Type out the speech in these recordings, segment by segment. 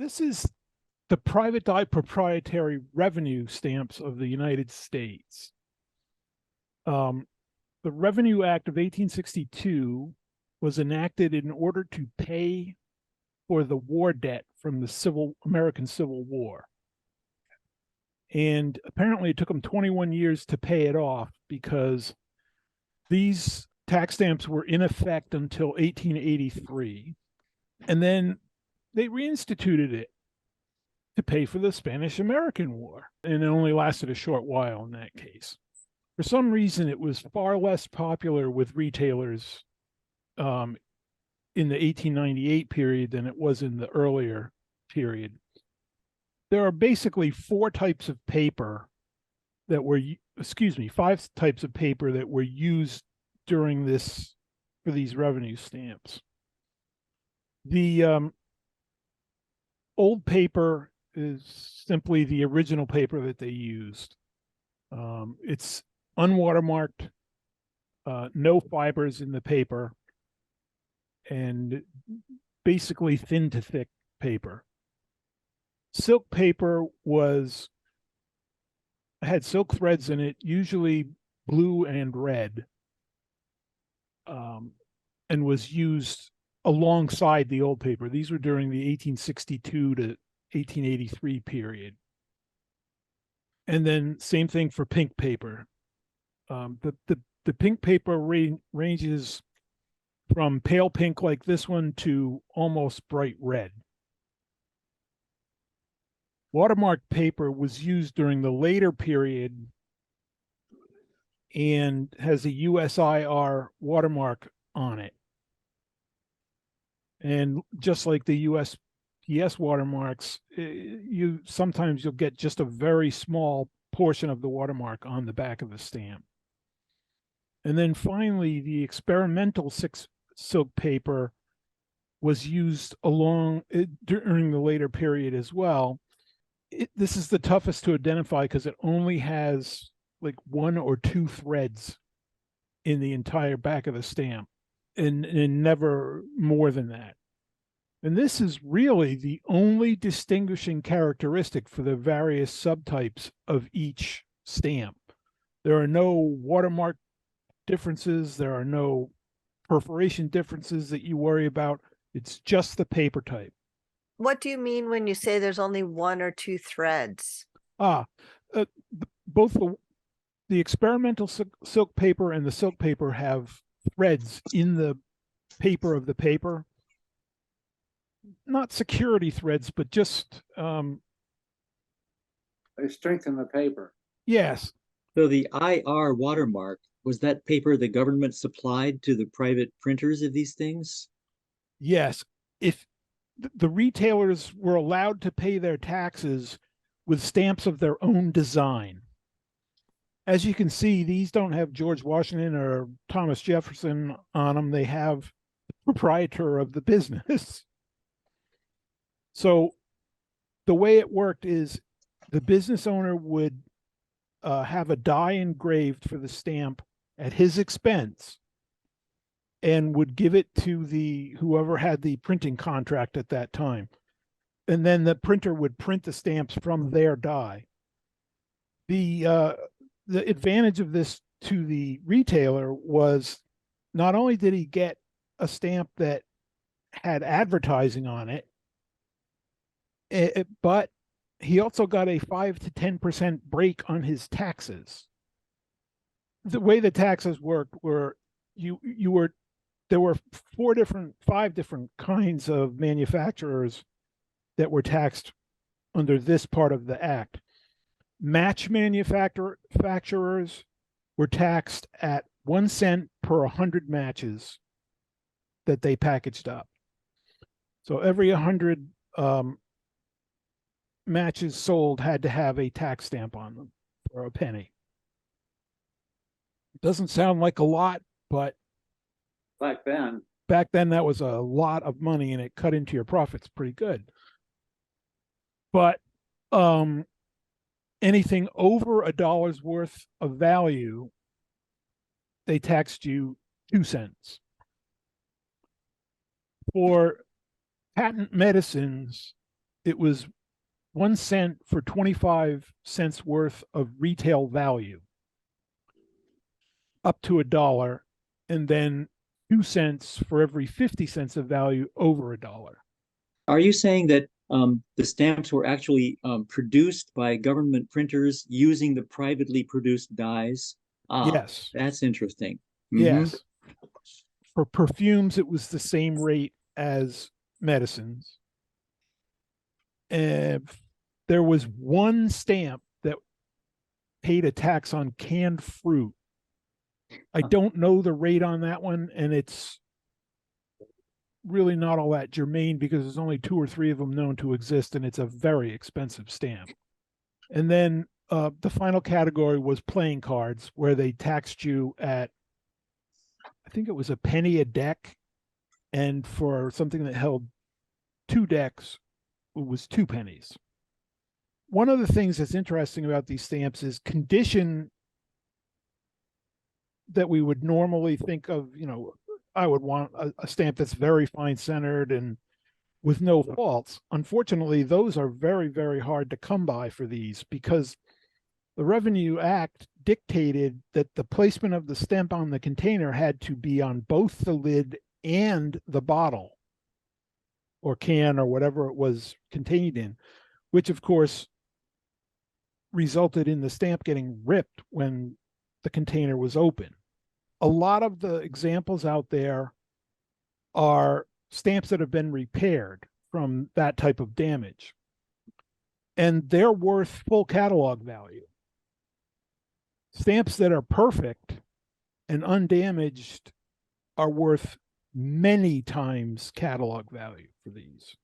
This is the private proprietary revenue stamps of the United States. The Revenue Act of 1862 was enacted in order to pay for the war debt from the American Civil War. And apparently it took them 21 years to pay it off because these tax stamps were in effect until 1883. And then they reinstituted it to pay for the Spanish-American War. And it only lasted a short while in that case. For some reason, it was far less popular with retailers in the 1898 period than it was in the earlier period. There are basically five types of paper that were used during this for these revenue stamps. The old paper is simply the original paper that they used. It's unwatermarked, no fibers in the paper, and basically thin to thick paper. Silk paper had silk threads in it, usually blue and red, and was used alongside the old paper. These were during the 1862 to 1883 period. And then same thing for pink paper. The pink paper ranges from pale pink like this one to almost bright red. Watermark paper was used during the later period and has a USIR watermark on it. And just like the USPS watermarks, sometimes you'll get just a very small portion of the watermark on the back of the stamp. And then finally, the experimental silk paper was used during the later period as well. This is the toughest to identify because it only has like one or two threads in the entire back of the stamp, and never more than that. And this is really the only distinguishing characteristic for the various subtypes of each stamp. There are no watermark differences. There are no perforation differences that you worry about. It's just the paper type. What do you mean when you say there's only one or two threads? Both the experimental silk paper and the silk paper have threads in the paper of the paper. Not security threads, but just they strengthen the paper. Yes. So the IR watermark, was that paper the government supplied to the private printers of these things? Yes. If the retailers were allowed to pay their taxes with stamps of their own design. As you can see, these don't have George Washington or Thomas Jefferson on them. They have the proprietor of the business. So the way it worked is the business owner would have a die engraved for the stamp at his expense and would give it to whoever had the printing contract at that time. And then the printer would print the stamps from their die. The advantage of this to the retailer was not only did he get a stamp that had advertising on it, but he also got a 5 to 10% break on his taxes. The way the taxes worked were there were five different kinds of manufacturers that were taxed under this part of the act. Match manufacturers were taxed at 1 cent per 100 matches that they packaged up. So every 100 matches sold had to have a tax stamp on them for a penny. It doesn't sound like a lot, but Back then that was a lot of money, and it cut into your profits pretty good. But anything over $1 worth of value, they taxed you 2 cents. For patent medicines, it was 1 cent for 25 cents worth of retail value, up to $1, and then 2 cents for every 50 cents of value over $1. Are you saying that the stamps were actually produced by government printers using the privately produced dyes? Ah, Yes. that's interesting. Yes. For perfumes, it was the same rate as medicines. And there was one stamp that paid a tax on canned fruit. I don't know the rate on that one, and it's really not all that germane because there's only 2 or 3 of them known to exist, and it's a very expensive stamp. And then the final category was playing cards, where they taxed you at, I think it was a penny a deck, and for something that held 2 decks, it was 2 pennies. One of the things that's interesting about these stamps is condition that we would normally think of, I would want a stamp that's very fine centered and with no faults. Unfortunately, those are very, very hard to come by for these because the Revenue Act dictated that the placement of the stamp on the container had to be on both the lid and the bottle or can or whatever it was contained in, which of course resulted in the stamp getting ripped when the container was open. A lot of the examples out there are stamps that have been repaired from that type of damage, and they're worth full catalog value. Stamps that are perfect and undamaged are worth many times catalog value for these,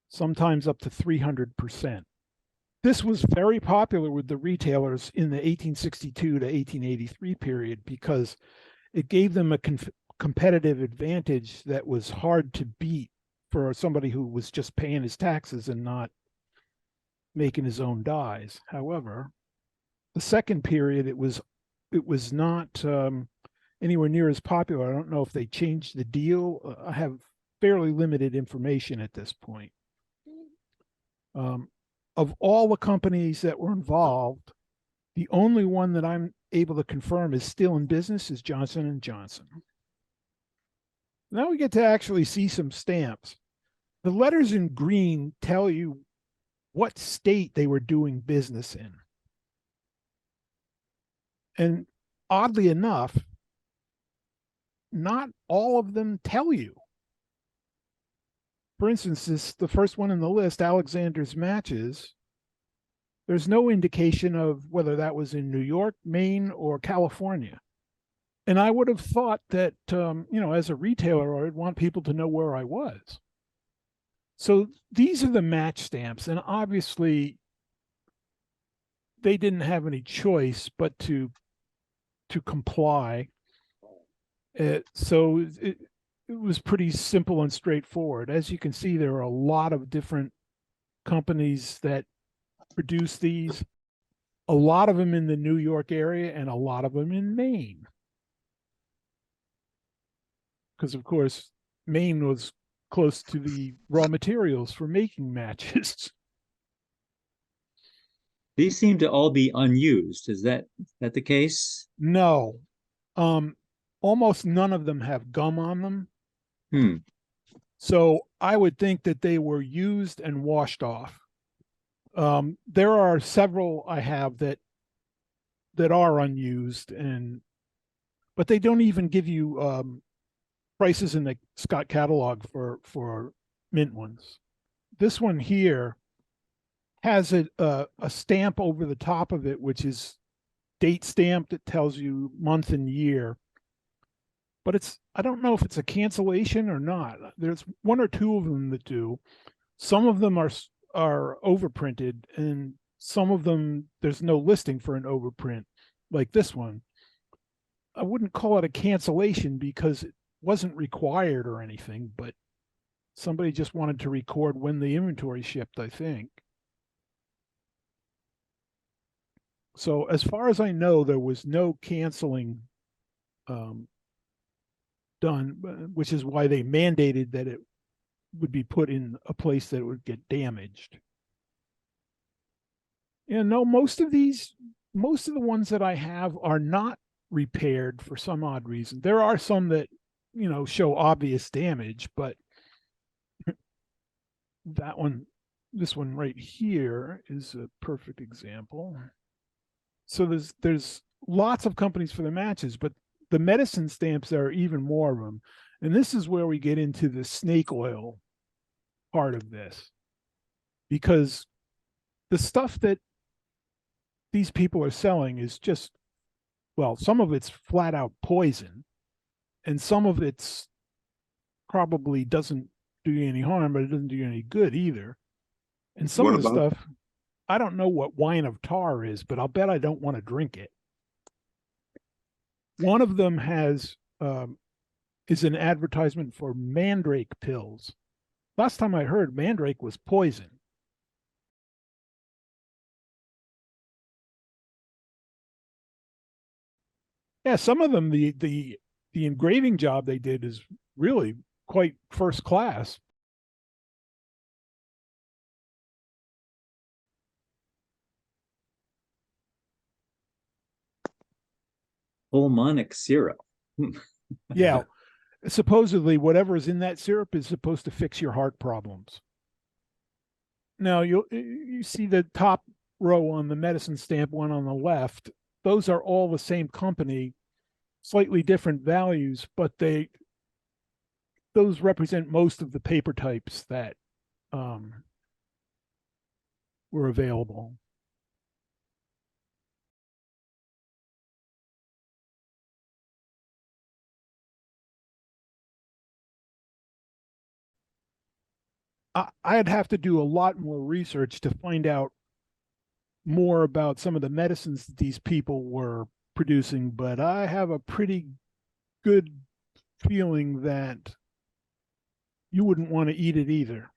sometimes up to 300%. This was very popular with the retailers in the 1862 to 1883 period because it gave them a competitive advantage that was hard to beat for somebody who was just paying his taxes and not making his own dies. However, the second period, it was not anywhere near as popular. I don't know if they changed the deal. I have fairly limited information at this point. Of all the companies that were involved, the only one that I'm able to confirm is still in business is Johnson & Johnson. Now we get to actually see some stamps. The letters in green tell you what state they were doing business in. And oddly enough, not all of them tell you. For instance, the first one in the list, Alexander's Matches, there's no indication of whether that was in New York, Maine, or California. And I would have thought that, as a retailer, I'd want people to know where I was. So these are the match stamps. And obviously, they didn't have any choice but to comply. So it was pretty simple and straightforward. As you can see, there are a lot of different companies that produce these, a lot of them in the New York area and a lot of them in Maine. Because, of course, Maine was close to the raw materials for making matches. These seem to all be unused. Is that the case? No. Almost none of them have gum on them. So I would think that they were used and washed off. There are several I have that are unused, but they don't even give you prices in the Scott catalog for mint ones. This one here has a stamp over the top of it, which is date stamp that tells you month and year. But I don't know if it's a cancellation or not. There's 1 or 2 of them that do. Some of them are overprinted, and some of them there's no listing for an overprint, like this one. I wouldn't call it a cancellation because it wasn't required or anything, but somebody just wanted to record when the inventory shipped, I think. So as far as I know, there was no canceling done, which is why they mandated that it would be put in a place that would get damaged. And no, most of the ones that I have are not repaired for some odd reason. There are some that, you know, show obvious damage, but this one right here is a perfect example. So there's lots of companies for the matches, but the medicine stamps, there are even more of them. And this is where we get into the snake oil part of this, because the stuff that these people are selling is just, well, some of it's flat out poison, and some of it's probably doesn't do you any harm, but it doesn't do you any good either. And some of the stuff, I don't know what wine of tar is, but I'll bet I don't want to drink it. One of them has is an advertisement for mandrake pills. Last time I heard, mandrake was poison. Yeah, some of them, the engraving job they did is really quite first class. Pulmonic syrup. Yeah, supposedly whatever is in that syrup is supposed to fix your heart problems. Now you see the top row on the medicine stamp one on the left. Those are all the same company, slightly different values, but those represent most of the paper types that were available. I'd have to do a lot more research to find out more about some of the medicines that these people were producing, but I have a pretty good feeling that you wouldn't want to eat it either.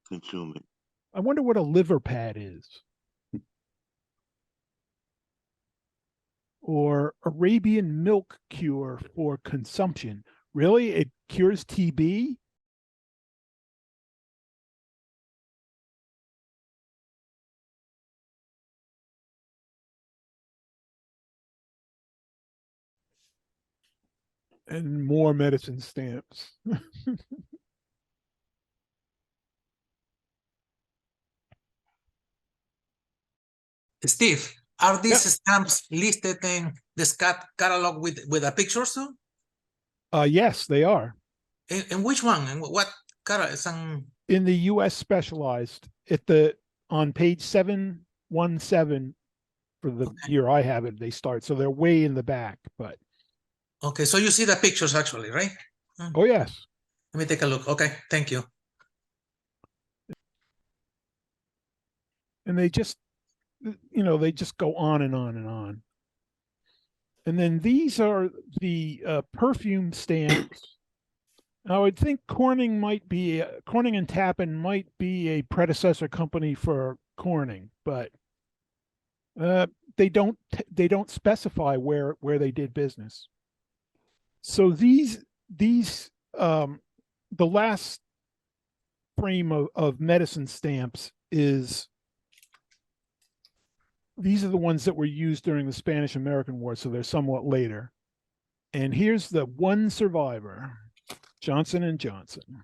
Consume it. I wonder what a liver pad is. Or Arabian milk cure for consumption. Really? It cures TB? And more medicine stamps. Steve, are these Yeah. stamps listed in the catalog with a picture too? Yes, they are. In which one? And what catalog? In the US specialized on page 717 for the year I have it, they start. So they're way in the back, but Okay, so you see the pictures actually, right? oh yes. Let me take a look. Okay, thank you. And they just, they just go on and on and on. And then these are the perfume stamps. I would think Corning and Tappan might be a predecessor company for Corning, but they don't specify where they did business. So these the last frame of medicine stamps is, these are the ones that were used during the Spanish-American War, so they're somewhat later. And here's the one survivor, Johnson & Johnson.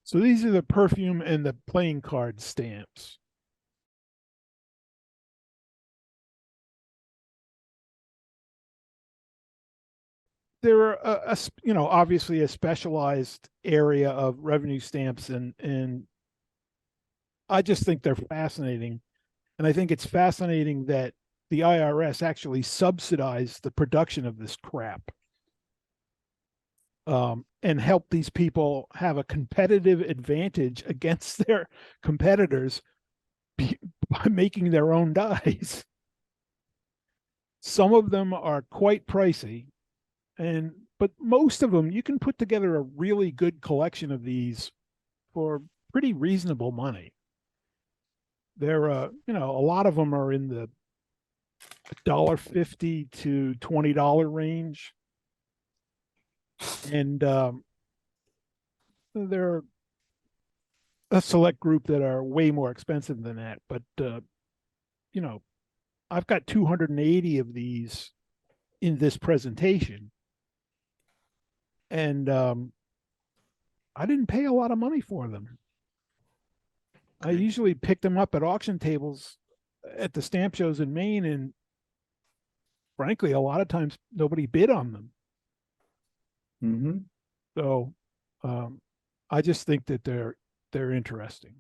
So these are the perfume and the playing card stamps. They're obviously a specialized area of revenue stamps, and I just think they're fascinating. And I think it's fascinating that the IRS actually subsidized the production of this crap, and help these people have a competitive advantage against their competitors by making their own dies. Some of them are quite pricey, but most of them, you can put together a really good collection of these for pretty reasonable money. They're, a lot of them are in the $1.50 to $20 range. And there are a select group that are way more expensive than that. But, you know, I've got 280 of these in this presentation. And I didn't pay a lot of money for them. I Okay. usually pick them up at auction tables at the stamp shows in Maine, and frankly, a lot of times nobody bid on them. Mm-hmm. So I just think that they're interesting.